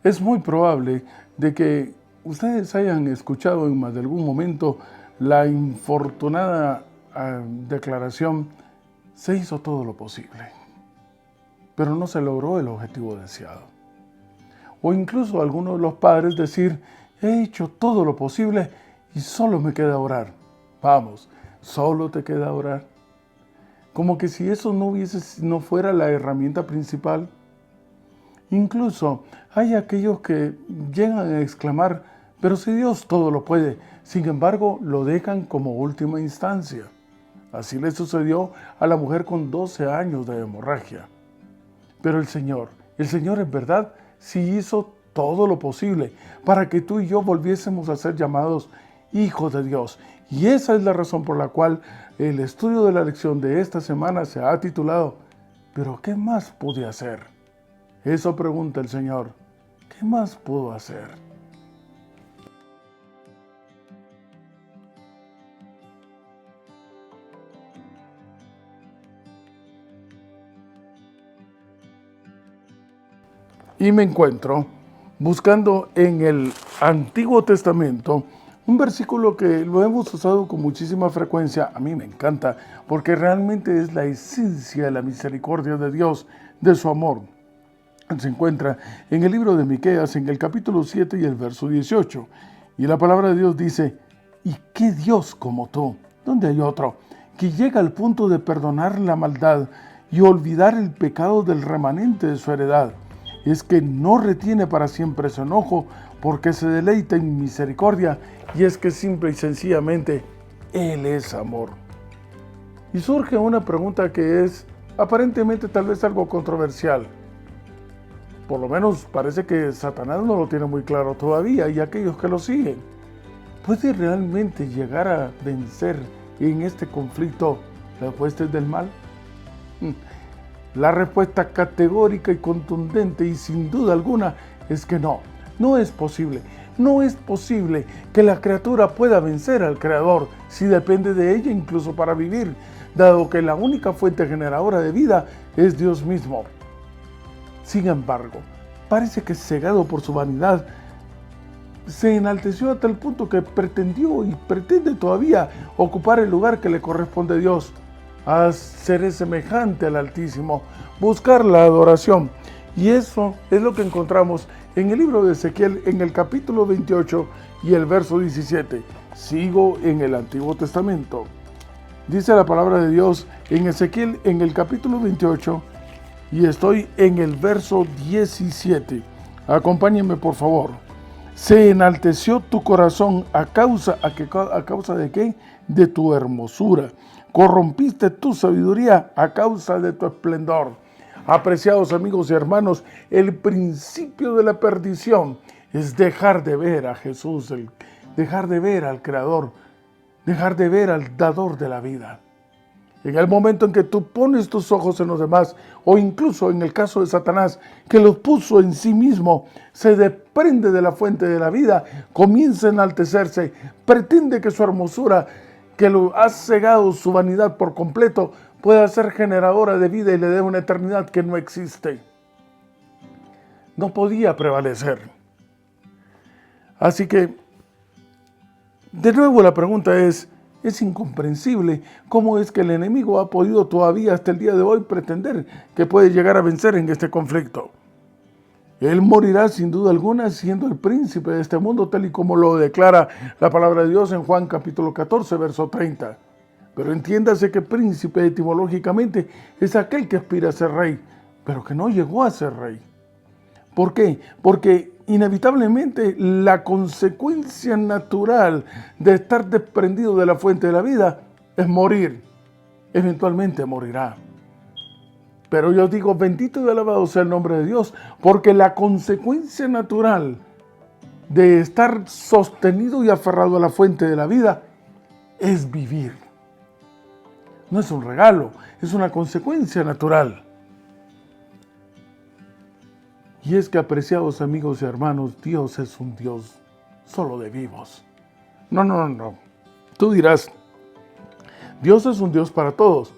Es muy probable de que ustedes hayan escuchado en más de algún momento la infortunada declaración: se hizo todo lo posible, pero no se logró el objetivo deseado. O incluso algunos de los padres decir: he hecho todo lo posible y solo me queda orar. Vamos, solo te queda orar. Como que si eso no fuera la herramienta principal. Incluso hay aquellos que llegan a exclamar: pero si Dios todo lo puede, sin embargo lo dejan como última instancia. Así le sucedió a la mujer con 12 años de hemorragia. Pero el Señor en verdad sí hizo todo lo posible para que tú y yo volviésemos a ser llamados hijos de Dios. Y esa es la razón por la cual el estudio de la lección de esta semana se ha titulado: ¿pero qué más pude hacer? Eso pregunta el Señor: ¿qué más puedo hacer? Y me encuentro buscando en el Antiguo Testamento un versículo que lo hemos usado con muchísima frecuencia. A mí me encanta porque realmente es la esencia de la misericordia de Dios, de su amor. Se encuentra en el libro de Miqueas, en el capítulo 7 y el verso 18. Y la palabra de Dios dice: ¿y qué Dios como tú? ¿Dónde hay otro que llega al punto de perdonar la maldad y olvidar el pecado del remanente de su heredad? Es que no retiene para siempre su enojo, porque se deleita en misericordia, y es que simple y sencillamente Él es amor. Y surge una pregunta que es aparentemente tal vez algo controversial. Por lo menos parece que Satanás no lo tiene muy claro todavía, y aquellos que lo siguen. ¿Puede realmente llegar a vencer en este conflicto las huestes del mal? La respuesta categórica y contundente y sin duda alguna es que no es posible. No es posible que la criatura pueda vencer al Creador si depende de ella incluso para vivir, dado que la única fuente generadora de vida es Dios mismo. Sin embargo, parece que cegado por su vanidad, se enalteció a tal punto que pretendió y pretende todavía ocupar el lugar que le corresponde a Dios, a ser semejante al Altísimo, buscar la adoración. Y eso es lo que encontramos en el libro de Ezequiel, en el capítulo 28 y el verso 17. Sigo en el Antiguo Testamento. Dice la palabra de Dios en Ezequiel, en el capítulo 28, y estoy en el verso 17. Acompáñenme, por favor. Se enalteció tu corazón a causa de ¿qué? De tu hermosura. Corrompiste tu sabiduría a causa de tu esplendor. Apreciados amigos y hermanos, el principio de la perdición es dejar de ver a Jesús, dejar de ver al Creador, dejar de ver al dador de la vida. En el momento en que tú pones tus ojos en los demás, o incluso en el caso de Satanás, que los puso en sí mismo, se desprende de la fuente de la vida, comienza a enaltecerse, pretende que su hermosura, que lo ha cegado su vanidad por completo, pueda ser generadora de vida y le dé una eternidad que no existe. No podía prevalecer. Así que, de nuevo la pregunta es incomprensible cómo es que el enemigo ha podido todavía hasta el día de hoy pretender que puede llegar a vencer en este conflicto. Él morirá sin duda alguna siendo el príncipe de este mundo, tal y como lo declara la palabra de Dios en Juan capítulo 14, verso 30. Pero entiéndase que príncipe etimológicamente es aquel que aspira a ser rey, pero que no llegó a ser rey. ¿Por qué? Porque inevitablemente la consecuencia natural de estar desprendido de la fuente de la vida es morir. Eventualmente morirá. Pero yo digo, bendito y alabado sea el nombre de Dios, porque la consecuencia natural de estar sostenido y aferrado a la fuente de la vida es vivir. No es un regalo, es una consecuencia natural. Y es que, apreciados amigos y hermanos, Dios es un Dios solo de vivos. No. Tú dirás, Dios es un Dios para todos,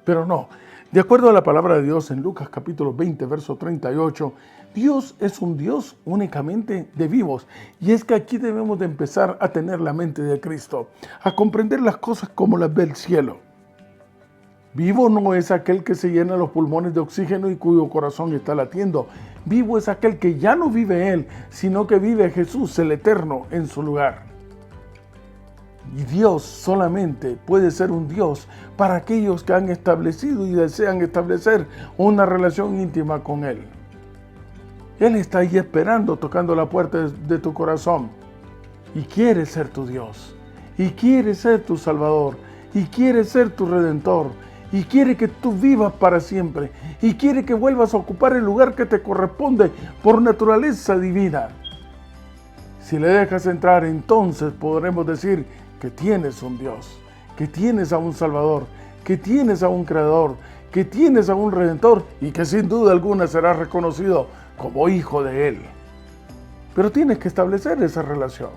pero no. De acuerdo a la palabra de Dios en Lucas capítulo 20, verso 38, Dios es un Dios únicamente de vivos. Y es que aquí debemos de empezar a tener la mente de Cristo, a comprender las cosas como las ve el cielo. Vivo no es aquel que se llena los pulmones de oxígeno y cuyo corazón está latiendo. Vivo es aquel que ya no vive él, sino que vive Jesús, el Eterno, en su lugar. Y Dios solamente puede ser un Dios para aquellos que han establecido y desean establecer una relación íntima con Él. Él está ahí esperando, tocando la puerta de tu corazón. Y quiere ser tu Dios. Y quiere ser tu Salvador. Y quiere ser tu Redentor. Y quiere que tú vivas para siempre. Y quiere que vuelvas a ocupar el lugar que te corresponde por naturaleza divina. Si le dejas entrar, entonces podremos decir que tienes un Dios, que tienes a un Salvador, que tienes a un Creador, que tienes a un Redentor y que sin duda alguna serás reconocido como hijo de Él. Pero tienes que establecer esa relación.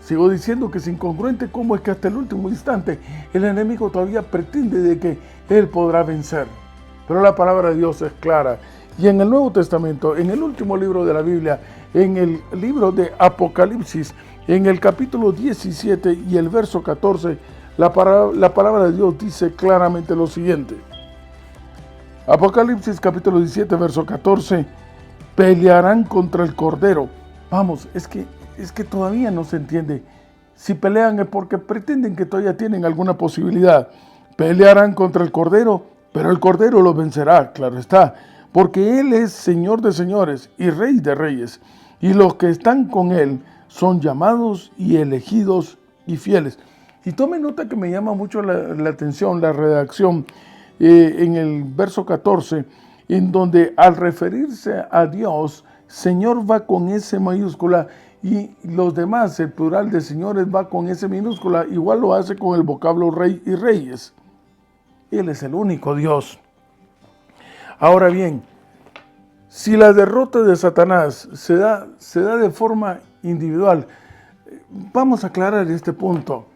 Sigo diciendo que es incongruente cómo es que hasta el último instante el enemigo todavía pretende de que Él podrá vencer. Pero la palabra de Dios es clara. Y en el Nuevo Testamento, en el último libro de la Biblia, en el libro de Apocalipsis, en el capítulo 17 y el verso 14, la palabra de Dios dice claramente lo siguiente. Apocalipsis capítulo 17, verso 14, pelearán contra el Cordero. Vamos, es que todavía no se entiende. Si pelean es porque pretenden que todavía tienen alguna posibilidad. Pelearán contra el Cordero, pero el Cordero los vencerá, claro está, porque Él es Señor de señores y Rey de reyes, y los que están con Él son llamados y elegidos y fieles. Y tome nota que me llama mucho la atención la redacción en el verso 14, en donde al referirse a Dios, Señor va con S mayúscula y los demás, el plural de señores va con S minúscula, igual lo hace con el vocablo rey y reyes. Él es el único Dios. Ahora bien, si la derrota de Satanás se da de forma individual, vamos a aclarar este punto.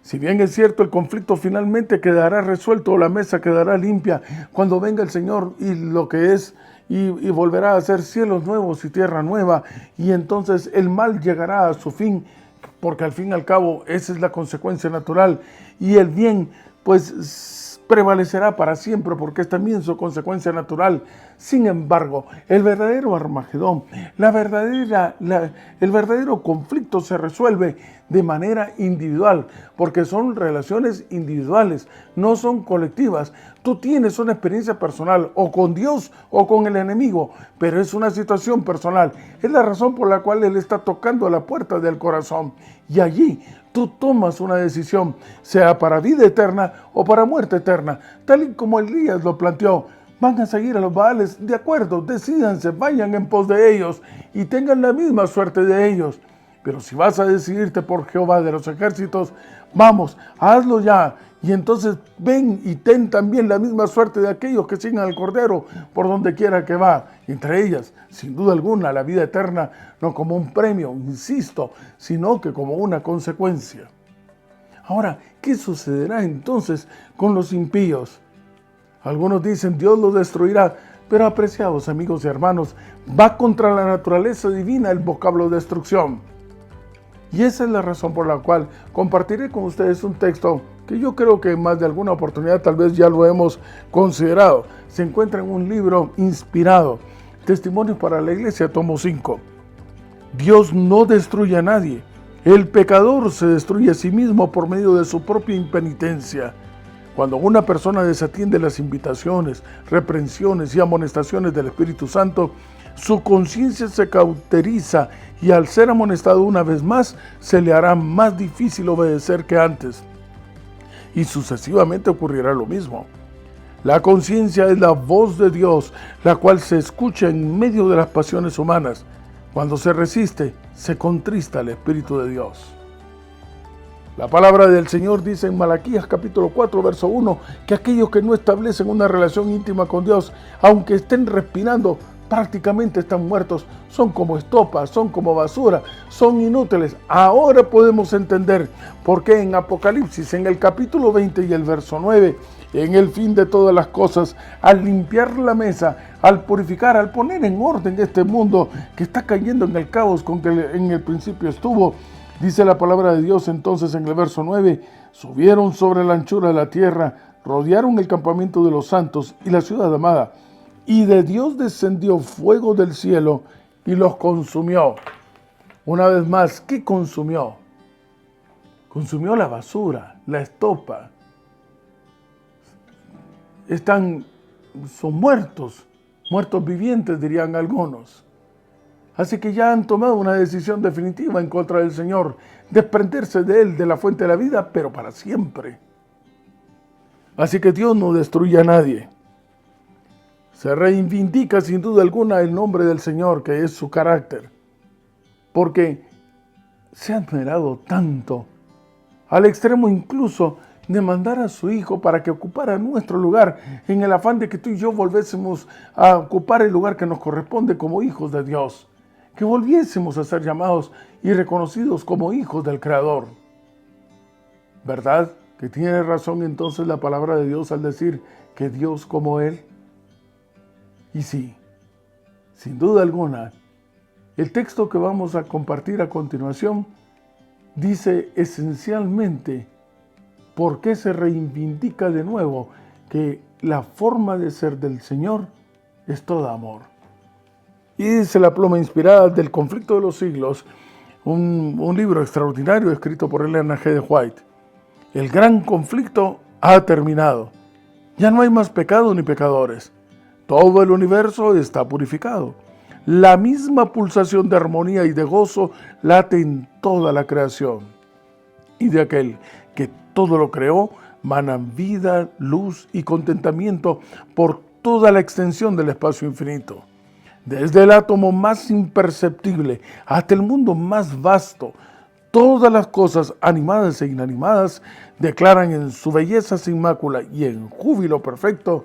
Si bien es cierto, el conflicto finalmente quedará resuelto, la mesa quedará limpia cuando venga el Señor y lo que es, y volverá a ser cielos nuevos y tierra nueva, y entonces el mal llegará a su fin, porque al fin y al cabo esa es la consecuencia natural, y el bien pues prevalecerá para siempre, porque es también su consecuencia natural. Sin embargo, el verdadero Armagedón, el verdadero conflicto se resuelve de manera individual, porque son relaciones individuales, no son colectivas. Tú tienes una experiencia personal, o con Dios o con el enemigo, pero es una situación personal. Es la razón por la cual Él está tocando a la puerta del corazón, y allí tú tomas una decisión, sea para vida eterna o para muerte eterna, tal y como Elías lo planteó. Van a seguir a los Baales, de acuerdo, decídanse, vayan en pos de ellos y tengan la misma suerte de ellos. Pero si vas a decidirte por Jehová de los ejércitos, vamos, hazlo ya. Y entonces ven y ten también la misma suerte de aquellos que siguen al Cordero por donde quiera que va. Entre ellas, sin duda alguna, la vida eterna, no como un premio, insisto, sino que como una consecuencia. Ahora, ¿qué sucederá entonces con los impíos? Algunos dicen, Dios los destruirá, pero apreciados amigos y hermanos, va contra la naturaleza divina el vocablo destrucción. Y esa es la razón por la cual compartiré con ustedes un texto que yo creo que en más de alguna oportunidad tal vez ya lo hemos considerado. Se encuentra en un libro inspirado, Testimonios para la Iglesia, tomo 5. Dios no destruye a nadie. El pecador se destruye a sí mismo por medio de su propia impenitencia. Cuando una persona desatiende las invitaciones, reprensiones y amonestaciones del Espíritu Santo, su conciencia se cauteriza y al ser amonestado una vez más, se le hará más difícil obedecer que antes. Y sucesivamente ocurrirá lo mismo. La conciencia es la voz de Dios, la cual se escucha en medio de las pasiones humanas. Cuando se resiste, se contrista el Espíritu de Dios. La palabra del Señor dice en Malaquías capítulo 4, verso 1, que aquellos que no establecen una relación íntima con Dios, aunque estén respirando, prácticamente están muertos, son como estopa, son como basura, son inútiles. Ahora podemos entender por qué en Apocalipsis, en el capítulo 20 y el verso 9, en el fin de todas las cosas, al limpiar la mesa, al purificar, al poner en orden este mundo que está cayendo en el caos con que en el principio estuvo. Dice la palabra de Dios entonces en el verso 9, subieron sobre la anchura de la tierra, rodearon el campamento de los santos y la ciudad amada, y de Dios descendió fuego del cielo y los consumió. Una vez más, ¿qué consumió? Consumió la basura, la estopa. Son muertos vivientes, dirían algunos. Así que ya han tomado una decisión definitiva en contra del Señor, desprenderse de Él, de la fuente de la vida, pero para siempre. Así que Dios no destruye a nadie. Se reivindica sin duda alguna el nombre del Señor, que es su carácter, porque se ha esmerado tanto, al extremo incluso de mandar a su Hijo para que ocupara nuestro lugar, en el afán de que tú y yo volviésemos a ocupar el lugar que nos corresponde como hijos de Dios, que volviésemos a ser llamados y reconocidos como hijos del Creador. ¿Verdad? Que tiene razón entonces la palabra de Dios al decir que Dios como Él. Y sí, sin duda alguna, el texto que vamos a compartir a continuación dice esencialmente por qué se reivindica de nuevo que la forma de ser del Señor es toda amor. Y dice la pluma inspirada del conflicto de los siglos, un libro extraordinario escrito por Ellen G. de White. El gran conflicto ha terminado. Ya no hay más pecado ni pecadores. Todo el universo está purificado. La misma pulsación de armonía y de gozo late en toda la creación. Y de aquel que todo lo creó, manan vida, luz y contentamiento por toda la extensión del espacio infinito. Desde el átomo más imperceptible hasta el mundo más vasto, todas las cosas animadas e inanimadas declaran en su belleza sin mácula y en júbilo perfecto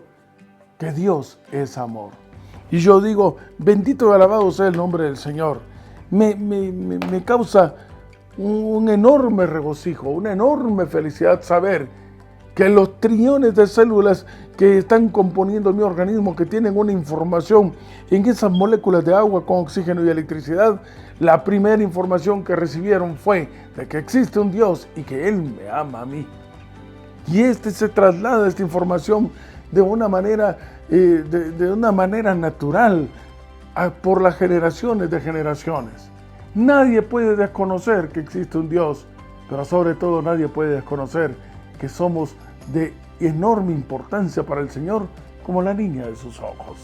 que Dios es amor. Y yo digo, bendito y alabado sea el nombre del Señor. Me causa un enorme regocijo, una enorme felicidad saber que los trillones de células que están componiendo mi organismo, que tienen una información en esas moléculas de agua con oxígeno y electricidad, la primera información que recibieron fue de que existe un Dios y que Él me ama a mí. Y se traslada esta información de una manera natural por las generaciones de generaciones. Nadie puede desconocer que existe un Dios, pero sobre todo nadie puede desconocer que somos de enorme importancia para el Señor como la niña de sus ojos.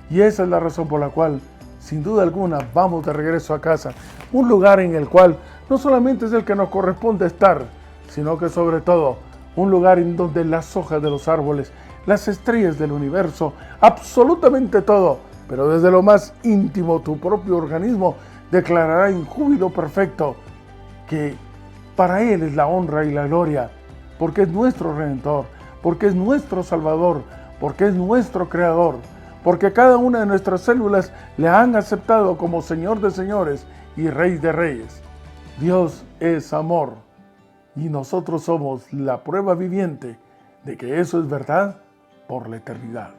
Y esa es la razón por la cual, sin duda alguna, vamos de regreso a casa, un lugar en el cual no solamente es el que nos corresponde estar, sino que sobre todo un lugar en donde las hojas de los árboles, las estrellas del universo, absolutamente todo, pero desde lo más íntimo tu propio organismo declarará en júbilo perfecto que para Él es la honra y la gloria, porque es nuestro Redentor, porque es nuestro Salvador, porque es nuestro Creador, porque cada una de nuestras células le han aceptado como Señor de señores y Rey de reyes. Dios es amor y nosotros somos la prueba viviente de que eso es verdad por la eternidad.